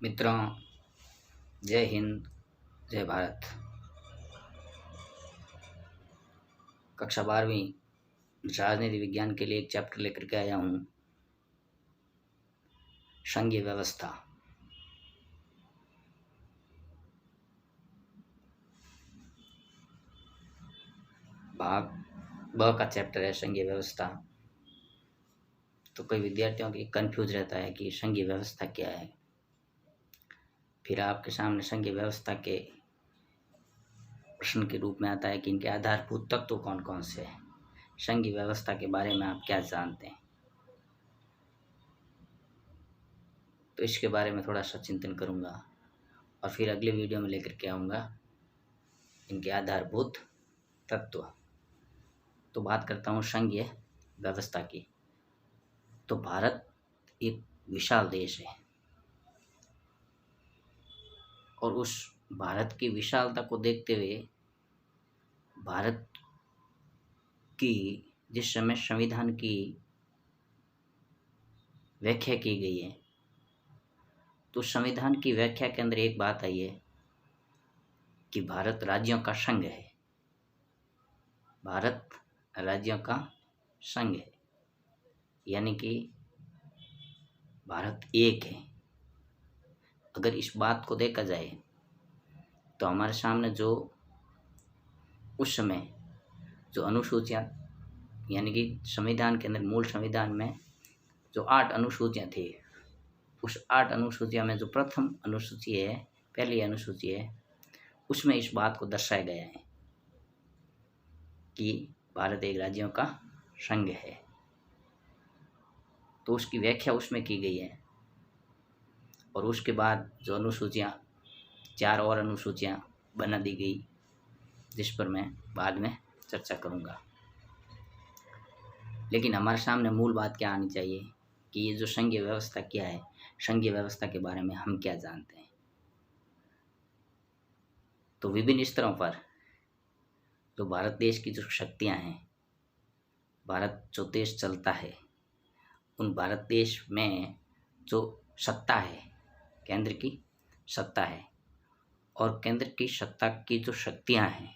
मित्रों, जय हिंद, जय भारत। कक्षा 12वीं राजनीति विज्ञान के लिए एक चैप्टर लेकर के आया हूँ, संघीय व्यवस्था। भाग ब का चैप्टर है संघीय व्यवस्था। तो कई विद्यार्थियों की कंफ्यूज रहता है कि संघीय व्यवस्था क्या है। फिर आपके सामने संघीय व्यवस्था के प्रश्न के रूप में आता है कि इनके आधारभूत तत्व कौन कौन से हैं। संघीय व्यवस्था के बारे में आप क्या जानते हैं, तो इसके बारे में थोड़ा सा चिंतन करूंगा और फिर अगले वीडियो में लेकर के आऊँगा इनके आधारभूत तत्व। तो बात करता हूँ संघीय व्यवस्था की। तो भारत एक विशाल देश है और उस भारत की विशालता को देखते हुए भारत की जिस समय संविधान की व्याख्या की गई है, तो संविधान की व्याख्या के अंदर एक बात आई है कि भारत राज्यों का संघ है। भारत राज्यों का संघ है, यानी कि भारत एक है। अगर इस बात को देखा जाए तो हमारे सामने जो उस समय जो अनुसूचियां, यानी कि संविधान के अंदर मूल संविधान में जो 8 अनुसूचियां थी, उस 8 अनुसूचियां में जो प्रथम अनुसूची है, पहली अनुसूची है, उसमें इस बात को दर्शाया गया है कि भारत एक राज्यों का संघ है। तो उसकी व्याख्या उसमें की गई है और उसके बाद जो अनुसूचियां 4 और अनुसूचियां बना दी गई, जिस पर मैं बाद में चर्चा करूंगा। लेकिन हमारे सामने मूल बात क्या आनी चाहिए कि ये जो संघीय व्यवस्था क्या है, संघीय व्यवस्था के बारे में हम क्या जानते हैं। तो विभिन्न स्तरों पर जो भारत देश की जो शक्तियां हैं, भारत जो देश चलता है, उन भारत देश में जो सत्ता है, केंद्र की सत्ता है, और केंद्र की सत्ता की जो शक्तियां हैं,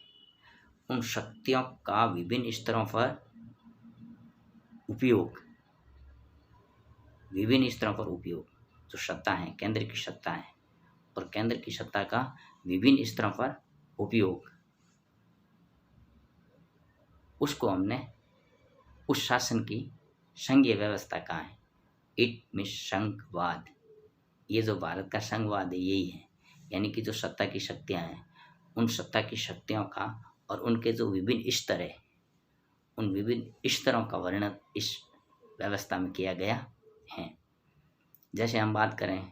उन शक्तियों का विभिन्न स्तरों पर उपयोग, विभिन्न स्तरों पर उपयोग, जो सत्ता है, केंद्र की सत्ता है और केंद्र की सत्ता का विभिन्न स्तरों पर उपयोग, उसको हमने उस शासन की संघीय व्यवस्था कहा है। इट मीन्स संघवाद। ये जो भारत का संघवाद है यही है, यानी कि जो सत्ता की शक्तियां हैं, उन सत्ता की शक्तियों का और उनके जो विभिन्न स्तर है, उन विभिन्न स्तरों का वर्णन इस व्यवस्था में किया गया है। जैसे हम बात करें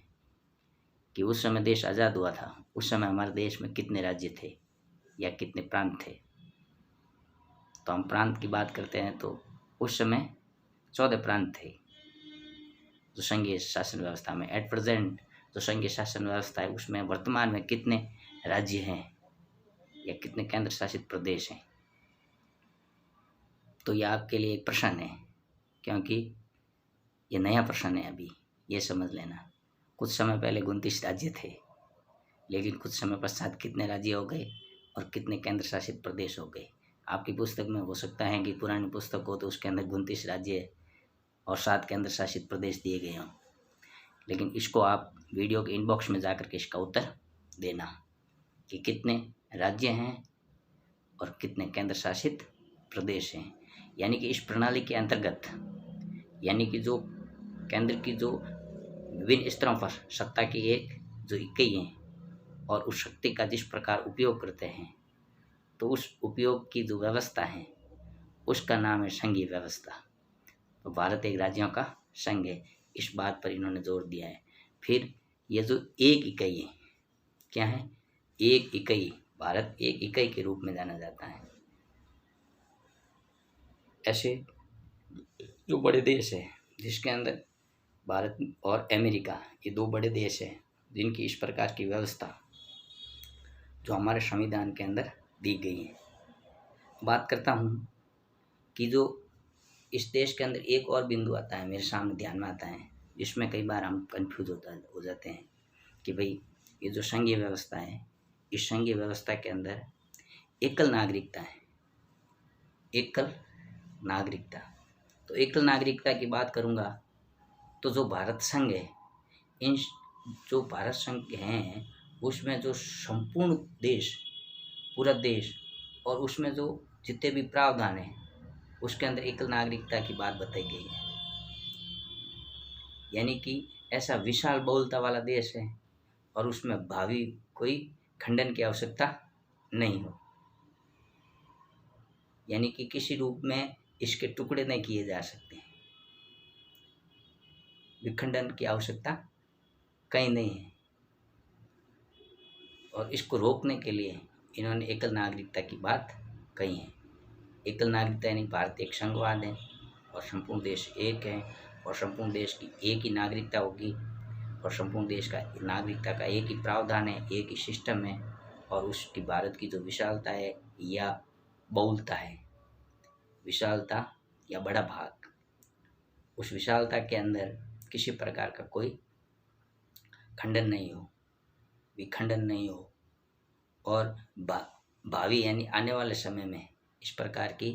कि उस समय देश आज़ाद हुआ था, उस समय हमारे देश में कितने राज्य थे या कितने प्रांत थे। तो हम प्रांत की बात करते हैं तो उस समय 14 प्रांत थे जो संघीय शासन व्यवस्था में। एट प्रेजेंट जो संघीय शासन व्यवस्था है उसमें वर्तमान में कितने राज्य हैं या कितने केंद्र शासित प्रदेश हैं। तो यह आपके लिए एक प्रश्न है, क्योंकि ये नया प्रश्न है। अभी ये समझ लेना, कुछ समय पहले 29 राज्य थे, लेकिन कुछ समय पश्चात कितने राज्य हो गए और कितने केंद्र शासित प्रदेश हो गए। आपकी पुस्तक में हो सकता है कि पुरानी पुस्तक हो तो उसके अंदर 29 राज्य और 7 केंद्र शासित प्रदेश दिए गए हों, लेकिन इसको आप वीडियो के इनबॉक्स में जाकर के इसका उत्तर देना कि कितने राज्य हैं और कितने केंद्र शासित प्रदेश हैं। यानी कि इस प्रणाली के अंतर्गत, यानी कि जो केंद्र की जो विभिन्न स्तरों पर सत्ता की एक जो इकाई है और उस शक्ति का जिस प्रकार उपयोग करते हैं, तो उस उपयोग की जो व्यवस्था है उसका नाम है संघीय व्यवस्था। तो भारत एक राज्यों का संघ है, इस बात पर इन्होंने जोर दिया है। फिर ये जो एक इकाई है, क्या है? एक इकाई, भारत एक इकाई के रूप में जाना जाता है। ऐसे जो बड़े देश है, जिसके अंदर भारत और अमेरिका, ये 2 बड़े देश हैं जिनकी इस प्रकार की व्यवस्था जो हमारे संविधान के अंदर दी गई है। बात करता हूँ कि जो इस देश के अंदर एक और बिंदु आता है, मेरे सामने ध्यान में आता है, जिसमें कई बार हम कंफ्यूज हो जाते हैं कि भाई ये जो संघीय व्यवस्था है, इस संघीय व्यवस्था के अंदर एकल नागरिकता है, एकल नागरिकता। तो एकल नागरिकता की बात करूँगा तो जो भारत संघ है, इन जो भारत संघ हैं उसमें जो संपूर्ण देश, पूरा देश और उसमें जो जितने भी प्रावधान हैं उसके अंदर एकल नागरिकता की बात बताई गई है। यानी कि ऐसा विशाल बहुलता वाला देश है और उसमें भावी कोई खंडन की आवश्यकता नहीं हो, यानी कि किसी रूप में इसके टुकड़े नहीं किए जा सकते, विखंडन की आवश्यकता कहीं नहीं है। और इसको रोकने के लिए इन्होंने एकल नागरिकता की बात कही है। एकल नागरिकता यानी भारत एक संघवाद है और संपूर्ण देश एक है और संपूर्ण देश की एक ही नागरिकता होगी और संपूर्ण देश का नागरिकता का एक ही प्रावधान है, एक ही सिस्टम है। और उसकी भारत की जो विशालता है या बहुलता है, विशालता या बड़ा भाग, उस विशालता के अंदर किसी प्रकार का कोई खंडन नहीं हो, विखंडन नहीं हो और भावी यानी आने वाले समय में इस प्रकार की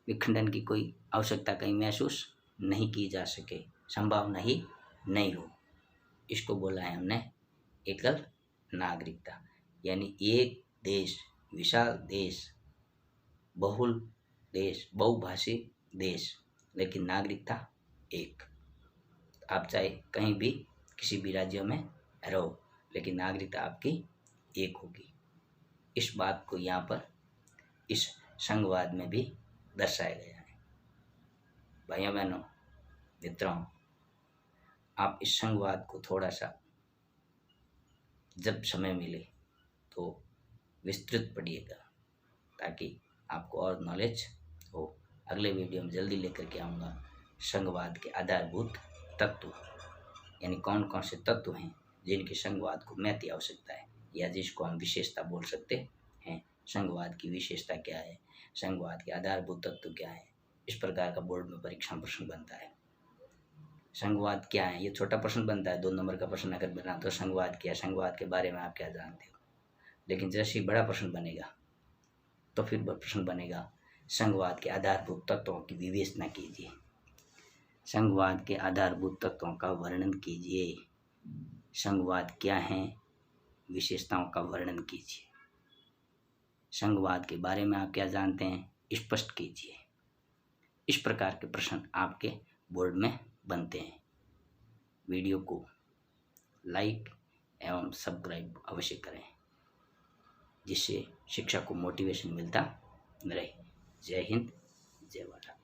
विखंडन की कोई आवश्यकता कहीं महसूस नहीं की जा सके, संभावना ही नहीं हो। इसको बोला है हमने एकल नागरिकता। यानी एक देश, विशाल देश, बहुल देश, बहुभाषी देश, लेकिन नागरिकता एक। आप चाहे कहीं भी किसी भी राज्य में रहो, लेकिन नागरिकता आपकी एक होगी। इस बात को यहाँ पर इस संघवाद में भी दर्शाया गया है। भाइयों बहनों मित्रों, आप इस संघवाद को थोड़ा सा जब समय मिले तो विस्तृत पढ़िएगा ताकि आपको और नॉलेज हो। अगले वीडियो में जल्दी लेकर के आऊँगा संघवाद के आधारभूत तत्व, यानी कौन कौन से तत्व हैं जिनकी संघवाद को महती आवश्यकता है या जिसको हम विशेषता बोल सकते हैं। संघवाद की विशेषता क्या है, संघवाद के आधारभूत तत्व क्या है। इस प्रकार का बोर्ड में परीक्षा प्रश्न बनता है। संघवाद क्या है, ये छोटा प्रश्न बनता है, 2 नंबर का प्रश्न अगर बना तो संघवाद क्या, संघवाद के बारे में आप क्या जानते हो। लेकिन जैसे ही बड़ा प्रश्न बनेगा तो फिर प्रश्न बनेगा संघवाद के आधारभूत तत्वों की विवेचना कीजिए, संघवाद के आधारभूत तत्वों का वर्णन कीजिए, संघवाद क्या है, विशेषताओं का वर्णन कीजिए, संघवाद के बारे में आप क्या जानते हैं स्पष्ट कीजिए। इस प्रकार के प्रश्न आपके बोर्ड में बनते हैं। वीडियो को लाइक एवं सब्सक्राइब अवश्य करें जिससे शिक्षा को मोटिवेशन मिलता रहे। जय हिंद, जय भारत।